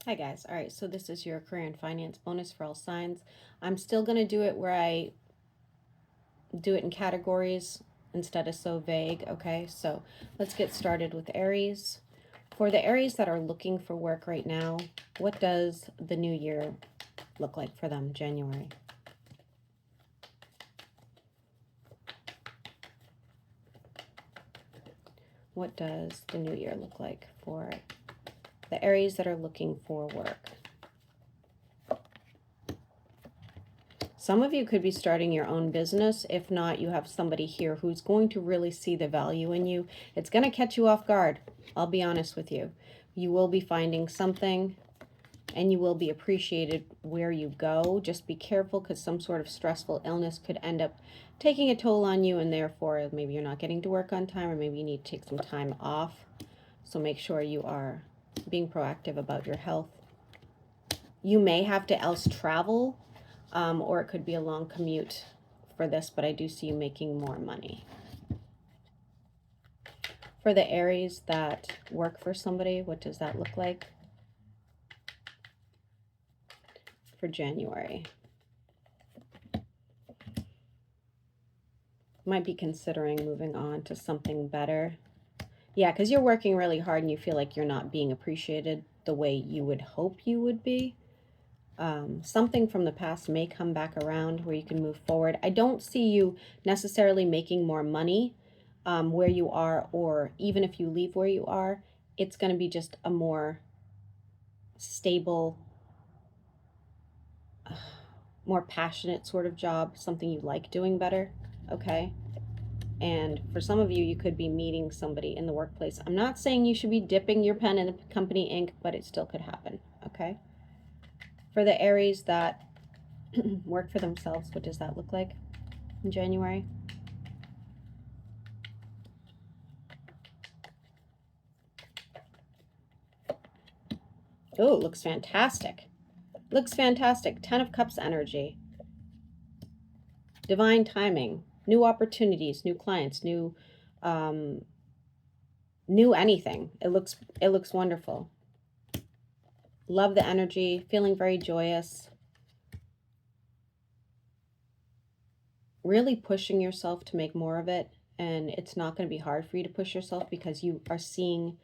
Hi guys. All right, so this is your career and finance bonus for all signs. I'm still going to do it where I do it in categories instead of so vague, okay? So let's get started with Aries. For the Aries that are looking for work right now, what does the new year look like for them, January? What does the new year look like for the Aries that are looking for work? Some of you could be starting your own business. If not, you have somebody here who's going to really see the value in you. It's going to catch you off guard. I'll be honest with you. You will be finding something and you will be appreciated where you go. Just be careful because some sort of stressful illness could end up taking a toll on you, and therefore maybe you're not getting to work on time, or maybe you need to take some time off. So make sure you are being proactive about your health. You may have to else travel. Or it could be a long commute for this, but I do see you making more money. For the Aries that work for somebody, what does that look like for January? Might be considering moving on to something better. Yeah, because you're working really hard and you feel like you're not being appreciated the way you would hope you would be. Something from the past may come back around where you can move forward. I don't see you necessarily making more money where you are, or even if you leave where you are, it's going to be just a more stable, more passionate sort of job, something you like doing better, okay? And for some of you, you could be meeting somebody in the workplace. I'm not saying you should be dipping your pen in the company ink, but it still could happen, okay? For the Aries that work for themselves, what does that look like in January? Oh, it looks fantastic. Looks fantastic. 10 of Cups energy. Divine timing. New opportunities, new clients, new anything. It looks wonderful. Love the energy, feeling very joyous. Really pushing yourself to make more of it, and it's not going to be hard for you to push yourself because you are seeing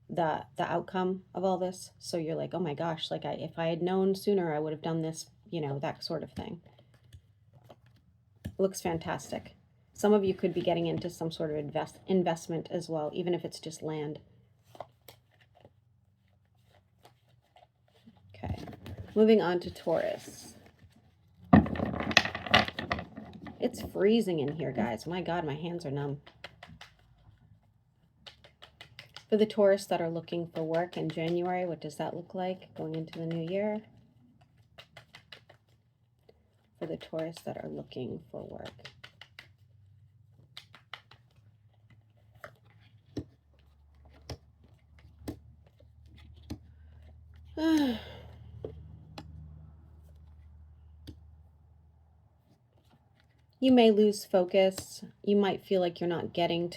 the outcome of all this. So you're like, oh my gosh, like if I had known sooner, I would have done this, you know, that sort of thing. Looks fantastic. Some of you could be getting into some sort of investment as well, even if it's just land. Okay, moving on to Taurus. It's freezing in here, guys. My God, my hands are numb. For the Taurus that are looking for work in January, what does that look like going into the new year? For the Taurus that are looking for work. You may lose focus. You might feel like you're not getting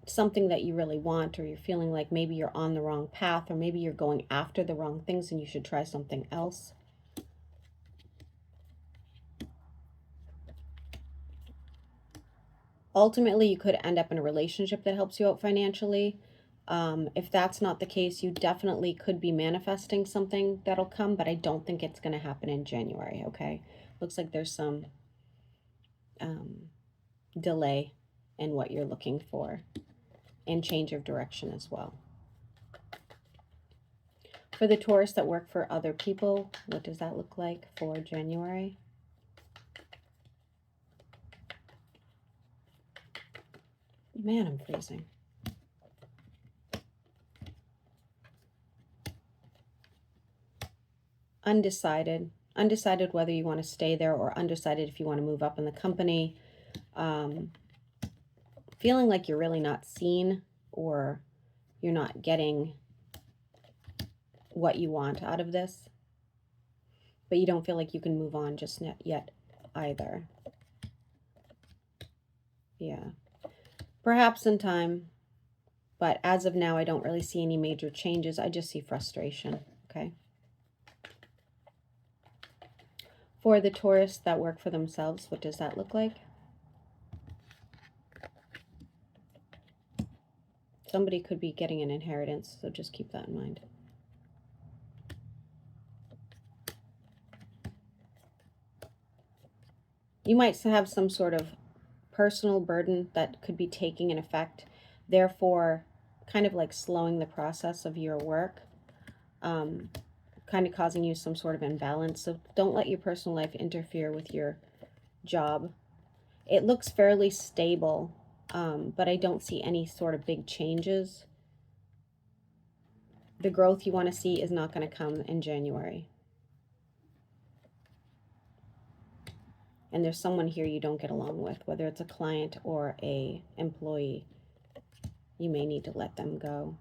something that you really want, or you're feeling like maybe you're on the wrong path, or maybe you're going after the wrong things and you should try something else. Ultimately, you could end up in a relationship that helps you out financially. If that's not the case, you definitely could be manifesting something that'll come, but I don't think it's going to happen in January, okay? Looks like there's some delay in what you're looking for, and change of direction as well. For the Taurus that work for other people, what does that look like for January? Man, I'm freezing. Undecided. Undecided whether you want to stay there, or undecided if you want to move up in the company. Feeling like you're really not seen, or you're not getting what you want out of this, but you don't feel like you can move on just yet either. Yeah. Perhaps in time, But as of now, I don't really see any major changes. I just see frustration, okay? For the Taurus that work for themselves, what does that look like? Somebody could be getting an inheritance, so just keep that in mind. You might have some sort of personal burden that could be taking an effect, therefore kind of like slowing the process of your work, kind of causing you some sort of imbalance. So don't let your personal life interfere with your job. It looks fairly stable, but I don't see any sort of big changes. The growth you want to see is not going to come in January. And there's someone here you don't get along with, whether it's a client or a employee. You may need to let them go.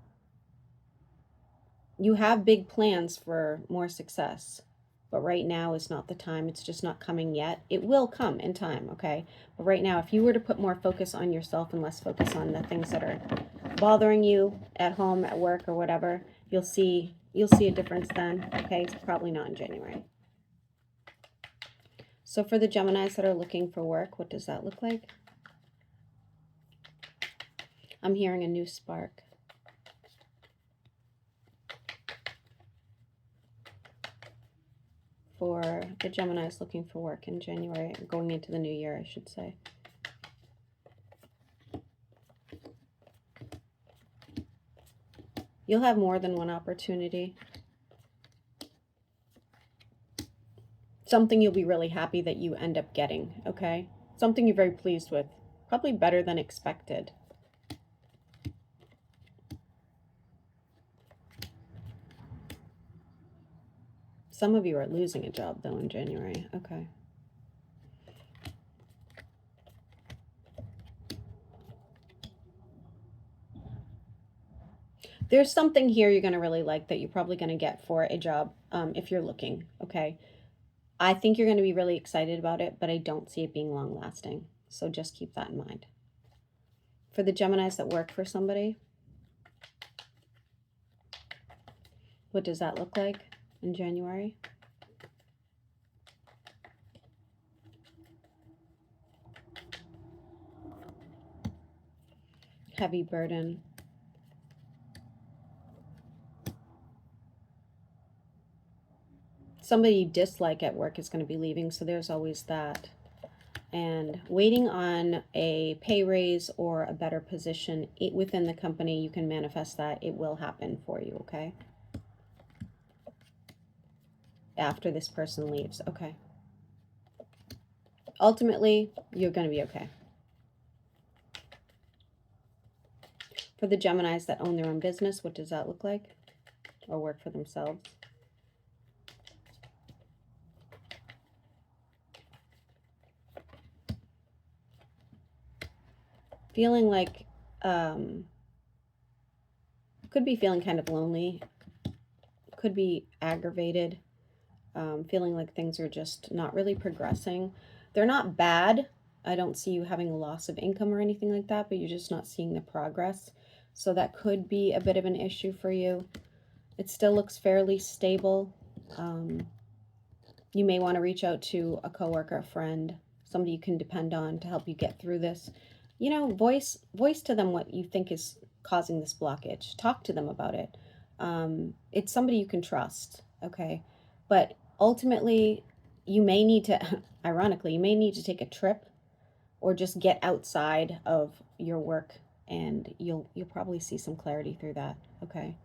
You have big plans for more success, but right now is not the time. It's just not coming yet. It will come in time, okay? But right now, if you were to put more focus on yourself and less focus on the things that are bothering you at home, at work, or whatever, you'll see a difference then, okay? It's probably not in January. So for the Geminis that are looking for work, what does that look like? I'm hearing a new spark. For the Geminis looking for work in January, going into the new year, I should say. You'll have more than one opportunity. Something you'll be really happy that you end up getting, okay? Something you're very pleased with. Probably better than expected. Some of you are losing a job, though, in January. Okay. There's something here you're going to really like that you're probably going to get for a job if you're looking, okay? I think you're going to be really excited about it, but I don't see it being long-lasting. So just keep that in mind. For the Geminis that work for somebody, what does that look like in January? Heavy burden. Somebody you dislike at work is going to be leaving, so there's always that. And waiting on a pay raise or a better position within the company, you can manifest that. It will happen for you, okay? After this person leaves, okay. Ultimately, you're going to be okay. For the Geminis that own their own business, what does that look like? Or work for themselves? Feeling like, could be feeling kind of lonely, could be aggravated, feeling like things are just not really progressing. They're not bad. I don't see you having a loss of income or anything like that, but you're just not seeing the progress. So that could be a bit of an issue for you. It still looks fairly stable. You may want to reach out to a coworker, a friend, somebody you can depend on to help you get through this. You know, voice to them what you think is causing this blockage. Talk to them about it. It's somebody you can trust, okay? But ultimately, you may need to, ironically, you may need to take a trip or just get outside of your work, and you'll probably see some clarity through that, okay?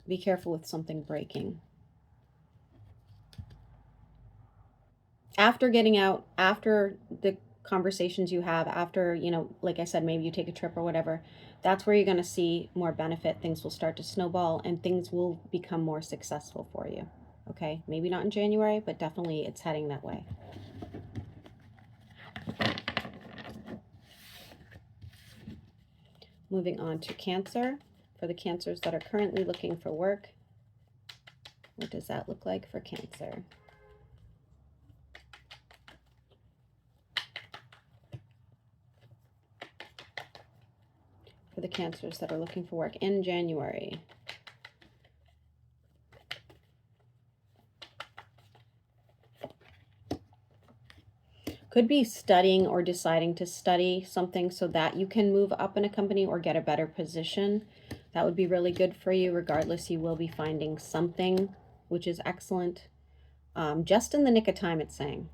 Be careful with something breaking. After getting out, after the conversations you have, after, you know, like I said, maybe you take a trip or whatever, that's where you're going to see more benefit. Things will start to snowball and things will become more successful for you. Okay, maybe not in January, but definitely it's heading that way. Moving on to Cancer. For the Cancers that are currently looking for work, what does that look like for Cancer? for the Cancers that are looking for work in January. Could be studying or deciding to study something so that you can move up in a company or get a better position. That would be really good for you. Regardless, you will be finding something, which is excellent. Just in the nick of time, it's saying.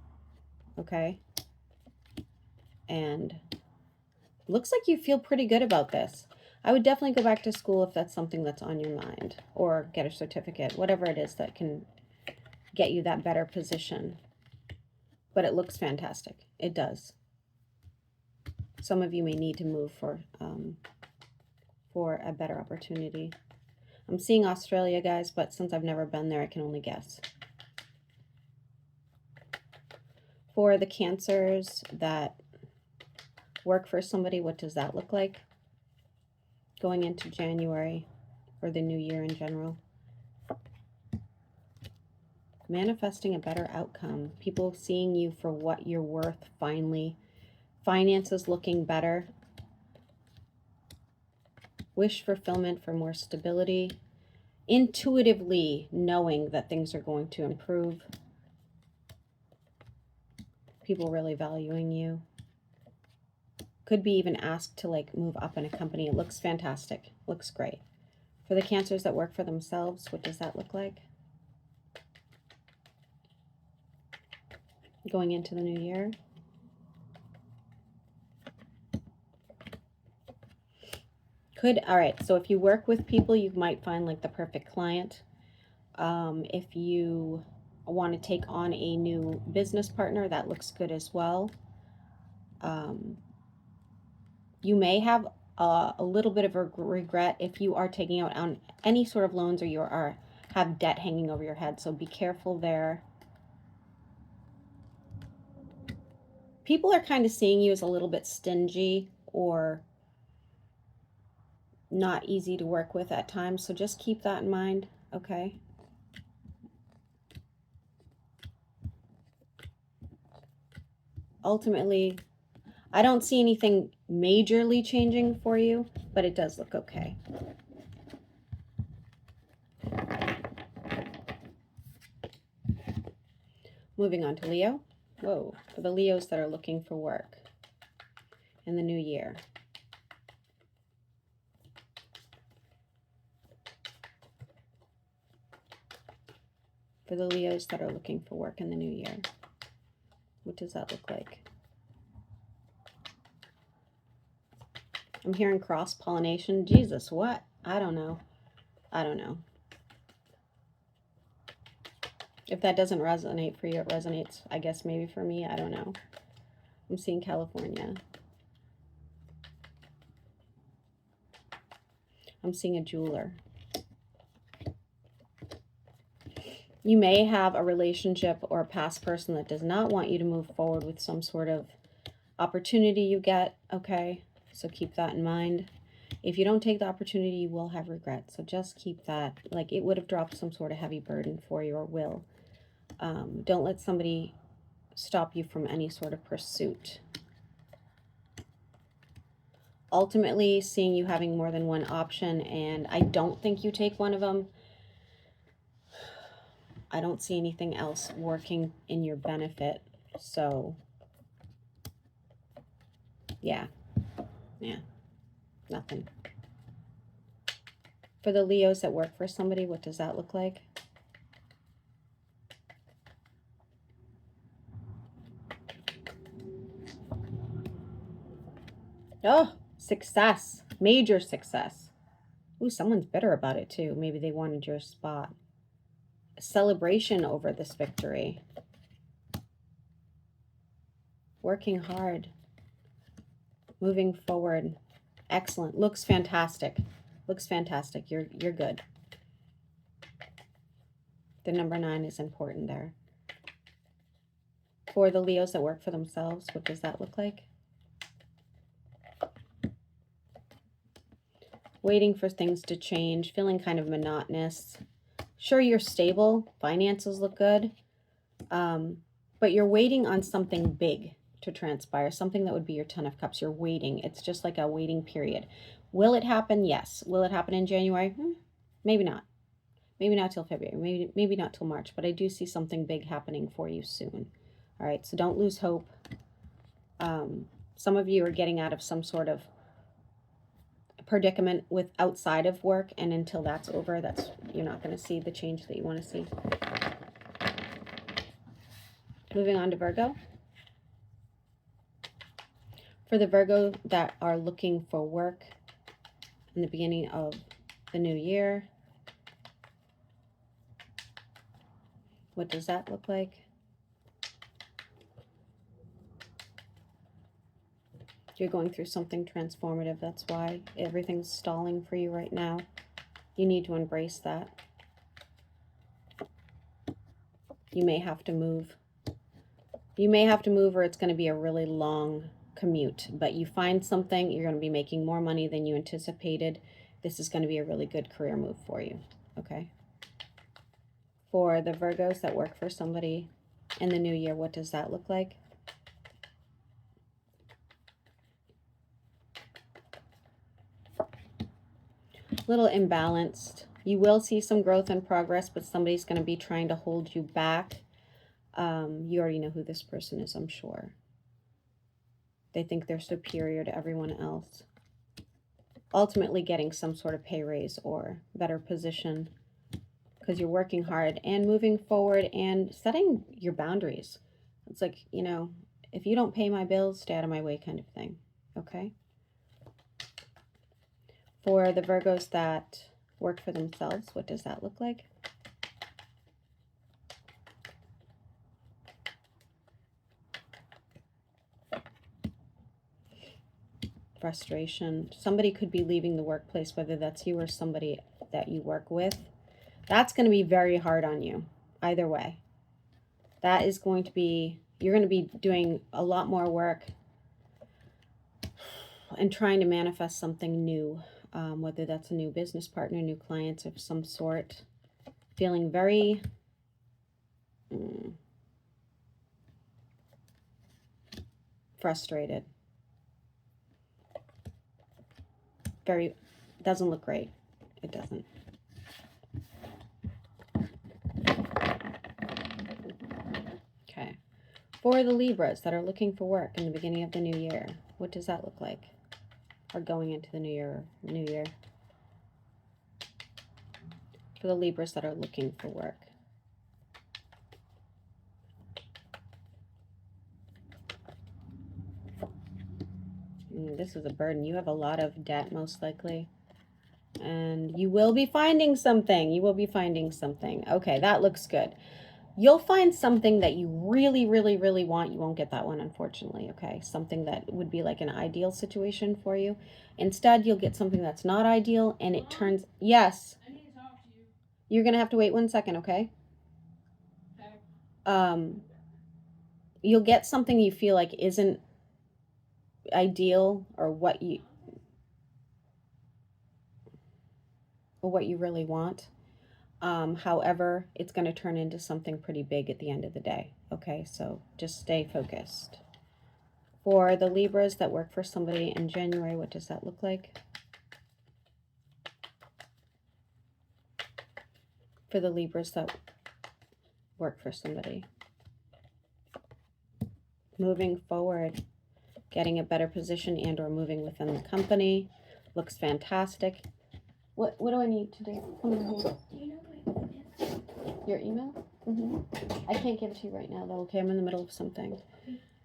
Okay. And looks like you feel pretty good about this. I would definitely go back to school if that's something that's on your mind, or get a certificate, whatever it is that can get you that better position. But it looks fantastic. It does. Some of you may need to move for a better opportunity. I'm seeing Australia, guys, but since I've never been there, I can only guess. For the Cancers that work for somebody, what does that look like? Going into January, or the new year in general. Manifesting a better outcome. People seeing you for what you're worth finally. Finances looking better. Wish fulfillment for more stability. Intuitively knowing that things are going to improve. People really valuing you. Could be even asked to like move up in a company. It looks fantastic. Looks great. For the Cancers that work for themselves, what does that look like? Going into the new year. All right, so if you work with people, you might find like the perfect client. If you want to take on a new business partner, that looks good as well. You may have a little bit of a regret if you are taking out on any sort of loans, or you have debt hanging over your head, so be careful there. People are kind of seeing you as a little bit stingy or not easy to work with at times, so just keep that in mind, okay? Ultimately, I don't see anything majorly changing for you, but it does look okay. Moving on to Leo. Whoa, for the Leos that are looking for work in the new year. For the Leos that are looking for work in the new year. What does that look like? I'm hearing cross-pollination. Jesus, what? I don't know. I don't know. If that doesn't resonate for you, it resonates, I guess, maybe for me. I don't know. I'm seeing California. I'm seeing a jeweler. You may have a relationship or a past person that does not want you to move forward with some sort of opportunity you get, okay? So keep that in mind. If you don't take the opportunity, you will have regret. So just keep that, like it would have dropped some sort of heavy burden for you, or will. Don't let somebody stop you from any sort of pursuit. Ultimately, seeing you having more than one option, and I don't think you take one of them. I don't see anything else working in your benefit. So, yeah, nothing. For the Leos that work for somebody, what does that look like? Oh, success. Major success. Ooh, someone's bitter about it too. Maybe they wanted your spot. A celebration over this victory. Working hard. Moving forward. Excellent. Looks fantastic. Looks fantastic. You're good. The number 9 is important there. For the Leos that work for themselves, what does that look like? Waiting for things to change, feeling kind of monotonous. Sure, you're stable, finances look good, but you're waiting on something big to transpire, something that would be your 10 of Cups. You're waiting. It's just like a waiting period. Will it happen? Yes. Will it happen in January? Maybe not. Maybe not till February. Maybe not till March. But I do see something big happening for you soon. All right, so don't lose hope. Some of you are getting out of some sort of predicament with outside of work, and until that's over, you're not going to see the change that you want to see. Moving on to Virgo. For the Virgo that are looking for work in the beginning of the new year, what does that look like? You're going through something transformative. That's why everything's stalling for you right now. You need to embrace that. You may have to move. You may have to move, or it's going to be a really long commute. But you find something, you're going to be making more money than you anticipated. This is going to be a really good career move for you. Okay. For the Virgos that work for somebody in the new year, what does that look like? Little imbalanced. You will see some growth and progress, but somebody's going to be trying to hold you back. You already know who this person is, I'm sure. They think they're superior to everyone else. Ultimately getting some sort of pay raise or better position because you're working hard and moving forward and setting your boundaries. It's like, you know, if you don't pay my bills, stay out of my way kind of thing. Okay? For the Virgos that work for themselves, what does that look like? Frustration. Somebody could be leaving the workplace, whether that's you or somebody that you work with. That's going to be very hard on you, either way. That is going to be, you're going to be doing a lot more work and trying to manifest something new, whether that's a new business partner, new clients of some sort. Feeling very frustrated. Very, doesn't look great. It doesn't. Okay. For the Libras that are looking for work in the beginning of the new year, what does that look like? Or going into the new year? For the Libras that are looking for work. This is a burden. You have a lot of debt, most likely. And you will be finding something. You will be finding something. Okay, that looks good. You'll find something that you really, really, really want. You won't get that one, unfortunately, okay? Something that would be like an ideal situation for you. Instead, you'll get something that's not ideal, and it turns... Yes. I need to talk to you. You're going to have to wait 1 second, okay? Okay. You'll get something you feel like isn't ideal or what you really want. However, it's going to turn into something pretty big at the end of the day. Okay, so just stay focused. For the Libras that work for somebody in January, what does that look like? For the Libras that work for somebody. Moving forward, getting a better position and or moving within the company. Looks fantastic. What do I need to do? Come in here. Do you know your email? I can't give it to you right now, though. Okay, I'm in the middle of something.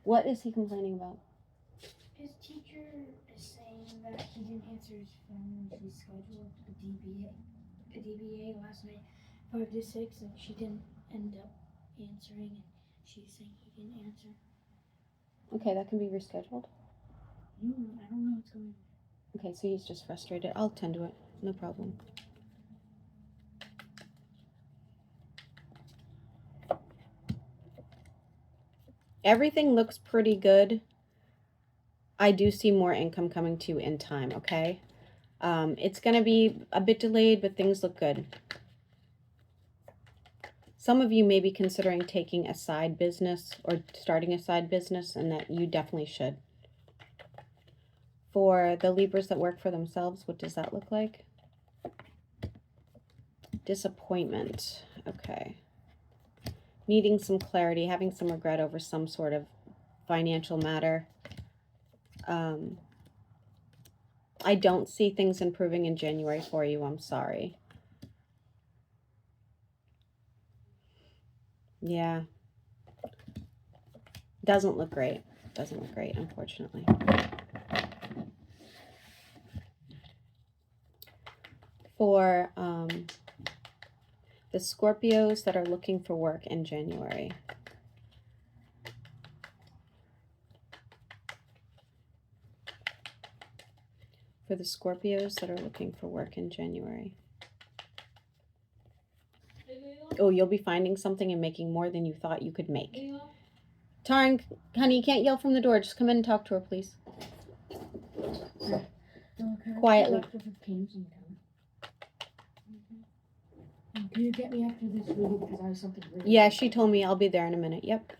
What is he complaining about? His teacher is saying that he didn't answer his phone when she scheduled a DBA last night, 5 to 6, and she didn't end up answering, and she's saying he didn't answer. Okay, that can be rescheduled. I don't know what's going on. Okay, so he's just frustrated. I'll tend to it. No problem. Everything looks pretty good. I do see more income coming to you in time, okay? It's going to be a bit delayed, but things look good. Some of you may be considering taking a side business or starting a side business, and that you definitely should. For the Libras that work for themselves, what does that look like? Disappointment. Okay. Needing some clarity, having some regret over some sort of financial matter. I don't see things improving in January for you. I'm sorry. Yeah. Doesn't look great. Doesn't look great, unfortunately. For the Scorpios that are looking for work in January. For the Scorpios that are looking for work in January. Oh, you'll be finding something and making more than you thought you could make. Taryn, honey, you can't yell from the door. Just come in and talk to her, please. Quietly. Can you get me after this reading because I have something really... Yeah, she told me I'll be there in a minute. Yep.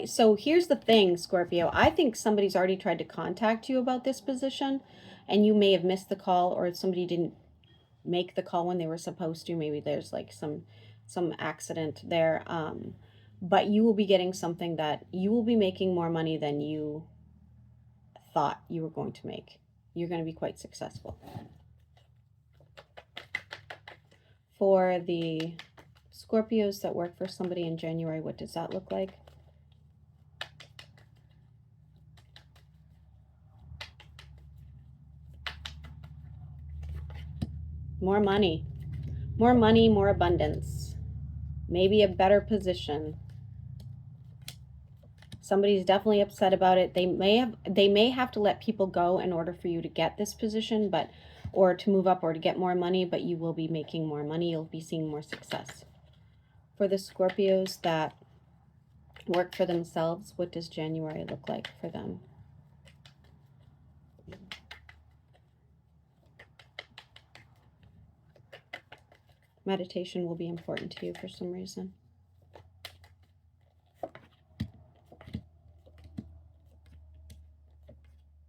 So here's the thing, Scorpio. I think somebody's already tried to contact you about this position, and you may have missed the call, or somebody didn't make the call when they were supposed to. Maybe there's like some accident there. But you will be getting something that you will be making more money than you thought you were going to make. You're going to be quite successful. For the Scorpios that work for somebody in January, what does that look like? More money. More money, more abundance. Maybe a better position. Somebody's definitely upset about it. They may have to let people go in order for you to get this position, or to move up or to get more money, but you will be making more money. You'll be seeing more success. For the Scorpios that work for themselves, what does January look like for them? Meditation will be important to you for some reason.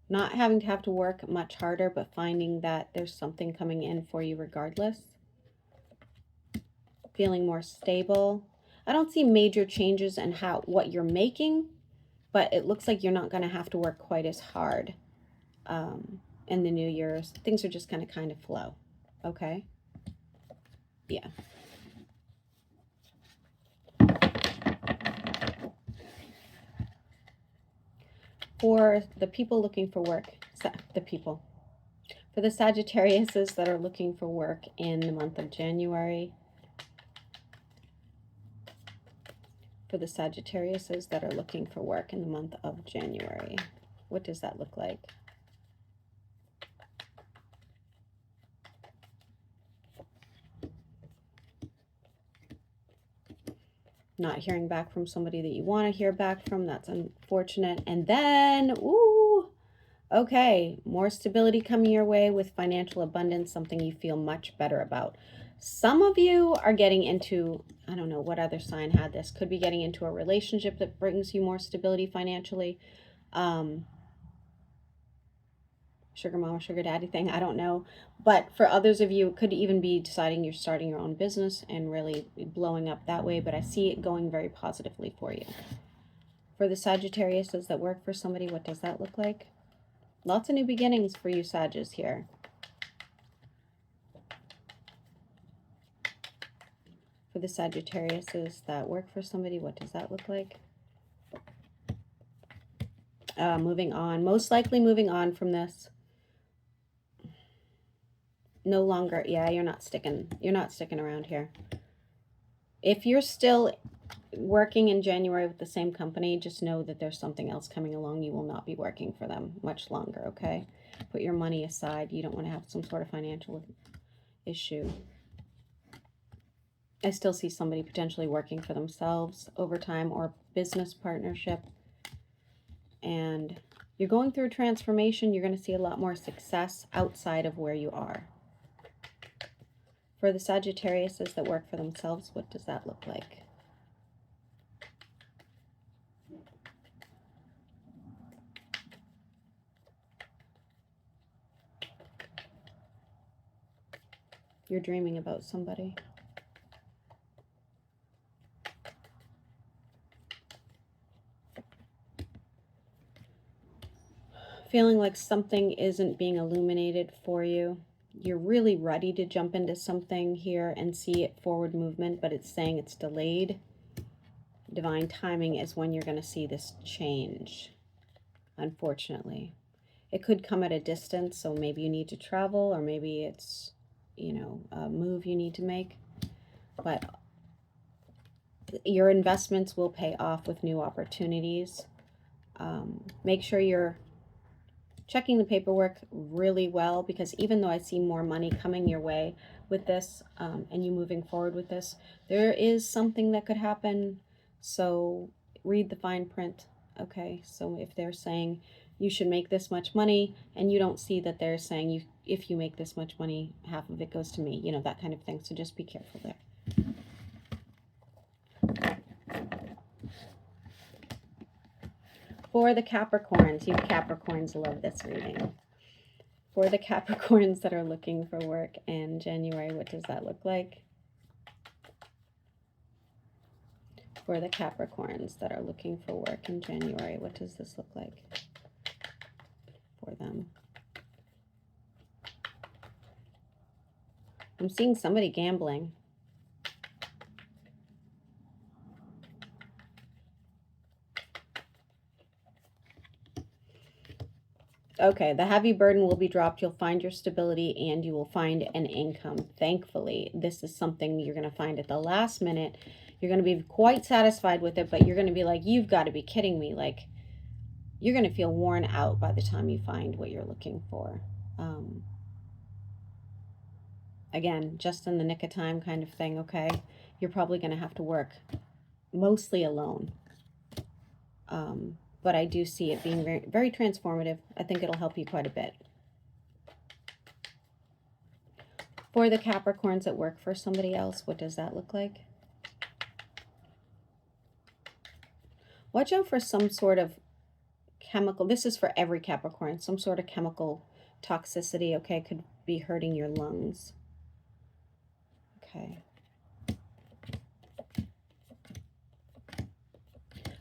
Not having to have to work much harder, but finding that there's something coming in for you regardless. Feeling more stable. I don't see major changes in what you're making, but it looks like you're not going to have to work quite as hard in the new year. Things are just going to kind of flow. Okay? Yeah. For the people looking for work, for the Sagittariuses that are looking for work in the month of January. For the Sagittariuses that are looking for work in the month of January, what does that look like? Not hearing back from somebody that you want to hear back from. That's unfortunate. And then, ooh, okay, more stability coming your way with financial abundance, something you feel much better about. Some of you are getting into, I don't know what other sign had this, could be getting into a relationship that brings you more stability financially. Sugar mama, sugar daddy thing, I don't know. But for others of you, it could even be deciding you're starting your own business and really blowing up that way. But I see it going very positively for you. For the Sagittariuses that work for somebody, what does that look like? Lots of new beginnings for you Sagittarius here. For the Sagittariuses that work for somebody, what does that look like? Moving on. Most likely moving on from this. No longer, yeah, you're not sticking around here. If you're still working in January with the same company, just know that there's something else coming along. You will not be working for them much longer, okay? Put your money aside. You don't want to have some sort of financial issue. I still see somebody potentially working for themselves over time, or business partnership. And you're going through a transformation. You're going to see a lot more success outside of where you are. For the Sagittariuses that work for themselves, what does that look like? You're dreaming about somebody. Feeling like something isn't being illuminated for you. You're really ready to jump into something here and see it forward movement, but it's saying it's delayed. Divine timing is when you're going to see this change, unfortunately. It could come at a distance, so maybe you need to travel, or maybe it's, you know, a move you need to make. But your investments will pay off with new opportunities. Make sure you're checking the paperwork really well, because even though I see more money coming your way with this, and you moving forward with this, there is something that could happen. So read the fine print, okay? So if they're saying you should make this much money, and you don't see that they're saying if you make this much money, half of it goes to me, you know, that kind of thing. So just be careful there. For the Capricorns, you Capricorns love this reading. For the Capricorns that are looking for work in January, what does that look like? For the Capricorns that are looking for work in January, what does this look like for them? I'm seeing somebody gambling. Okay, the heavy burden will be dropped. You'll find your stability and you will find an income. Thankfully, this is something you're going to find at the last minute. You're going to be quite satisfied with it, but you're going to be like, you've got to be kidding me. Like, you're going to feel worn out by the time you find what you're looking for. Again, just in the nick of time kind of thing, okay? You're probably going to have to work mostly alone. But I do see it being very, very transformative. I think it'll help you quite a bit. For the Capricorns that work for somebody else, what does that look like? Watch out for some sort of chemical. This is for every Capricorn. Some sort of chemical toxicity, okay, could be hurting your lungs. Okay.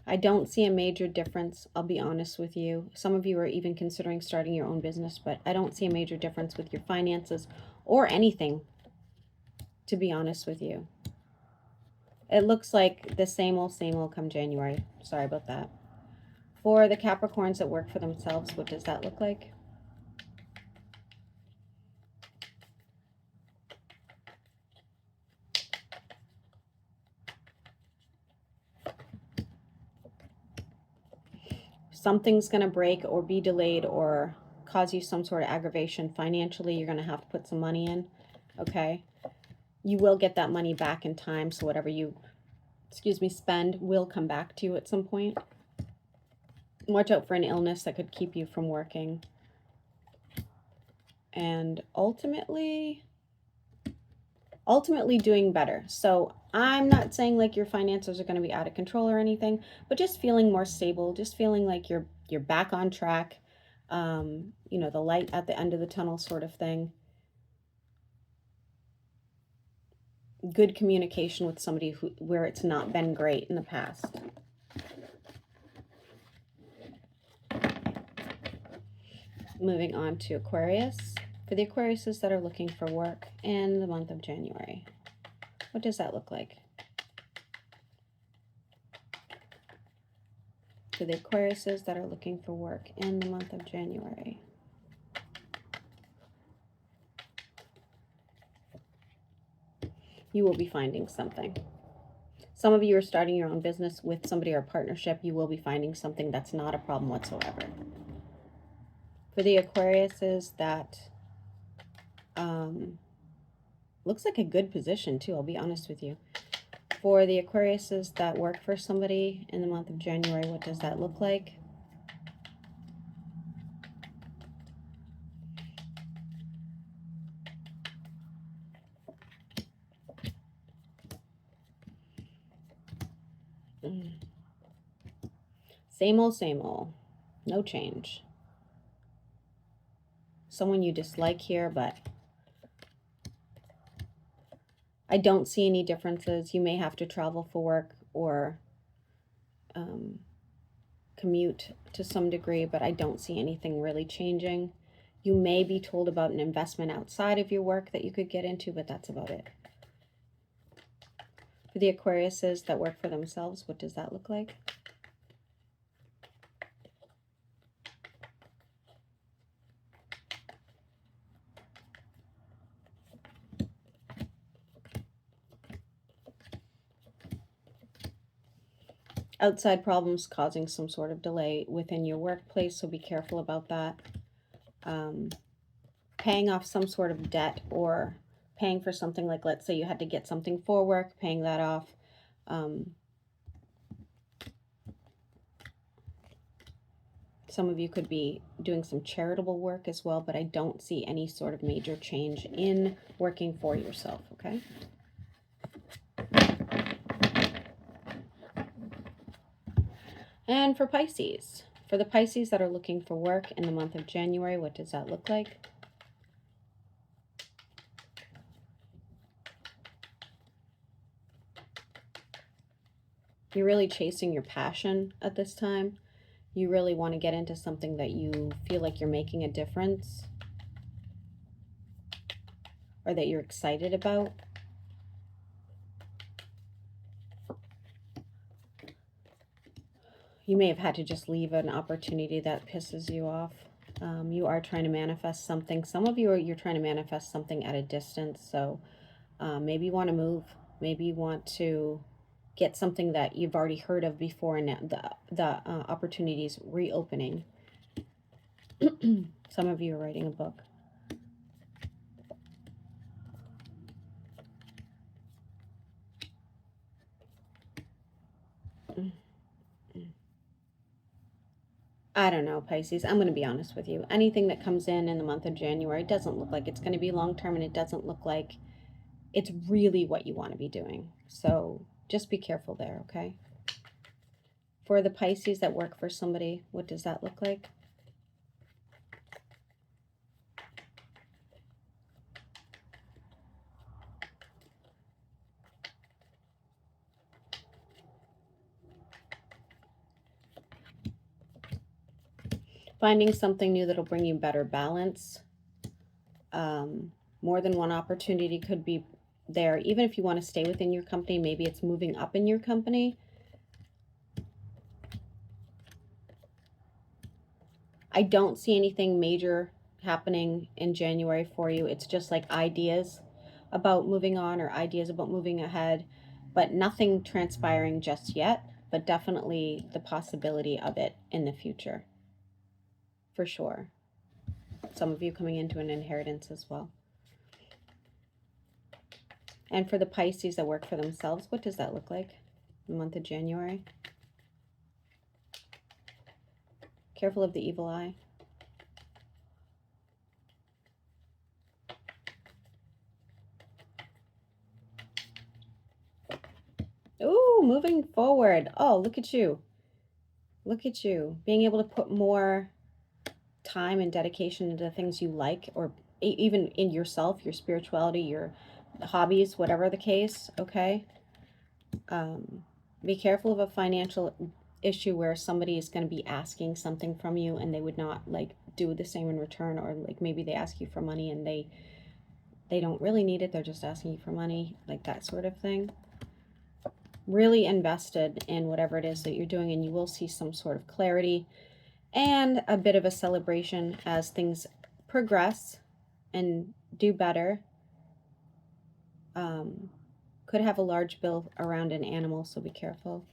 I don't see a major difference, I'll be honest with you. Some of you are even considering starting your own business, but I don't see a major difference with your finances or anything, to be honest with you. It looks like the same old come January. Sorry about that. For the Capricorns that work for themselves, what does that look like? Something's going to break or be delayed or cause you some sort of aggravation financially. You're going to have to put some money in, okay? You will get that money back in time, so whatever you, spend will come back to you at some point. Watch out for an illness that could keep you from working. And ultimately doing better. So I'm not saying like your finances are going to be out of control or anything, but just feeling more stable, just feeling like you're back on track. You know, the light at the end of the tunnel sort of thing. Good communication with somebody where it's not been great in the past. Moving on to Aquarius. For the Aquariuses that are looking for work in the month of January, what does that look like? For the Aquariuses that are looking for work in the month of January. You will be finding something. Some of you are starting your own business with somebody or a partnership. You will be finding something that's not a problem whatsoever. For the Aquariuses that looks like a good position too, I'll be honest with you. For the Aquariuses that work for somebody in the month of January, what does that look like? Same old, no change. Someone you dislike here, but I don't see any differences. You may have to travel for work or commute to some degree, but I don't see anything really changing. You may be told about an investment outside of your work that you could get into, but that's about it. For the Aquariuses that work for themselves, what does that look like? Outside problems causing some sort of delay within your workplace, so be careful about that. Paying off some sort of debt or paying for something, like let's say you had to get something for work, paying that off. Some of you could be doing some charitable work as well, but I don't see any sort of major change in working for yourself, okay? And for Pisces, for the Pisces that are looking for work in the month of January, what does that look like? You're really chasing your passion at this time. You really want to get into something that you feel like you're making a difference or that you're excited about. You may have had to just leave an opportunity that pisses you off. You are trying to manifest something. Some of you you're trying to manifest something at a distance. So maybe you want to move. Maybe you want to get something that you've already heard of before, and the opportunities reopening. Some of you are writing a book. I don't know, Pisces. I'm going to be honest with you. Anything that comes in the month of January doesn't look like it's going to be long-term, and it doesn't look like it's really what you want to be doing. So just be careful there, okay? For the Pisces that work for somebody, what does that look like? Finding something new that'll bring you better balance. More than one opportunity could be there. Even if you want to stay within your company, maybe it's moving up in your company. I don't see anything major happening in January for you. It's just like ideas about moving on or ideas about moving ahead, but nothing transpiring just yet, but definitely the possibility of it in the future, for sure. Some of you coming into an inheritance as well. And for the Pisces that work for themselves, what does that look like in the month of January? Careful of the evil eye. Ooh, moving forward. Oh, look at you. Look at you. Being able to put more time and dedication into things you like, or even in yourself, your spirituality, your hobbies, whatever the case, okay? Be careful of a financial issue where somebody is going to be asking something from you and they would not like do the same in return, or like maybe they ask you for money and they don't really need it, they're just asking you for money, like that sort of thing. Really invested in whatever it is that you're doing, and you will see some sort of clarity and a bit of a celebration as things progress and do better. Could have a large bill around an animal, so be careful.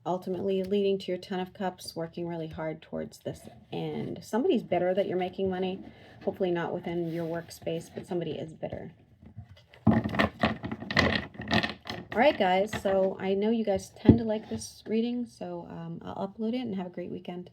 Ultimately leading to your 10 of Cups, working really hard towards this end. Somebody's bitter that you're making money. Hopefully not within your workspace, but somebody is bitter. All right, guys. So I know you guys tend to like this reading, so I'll upload it and have a great weekend.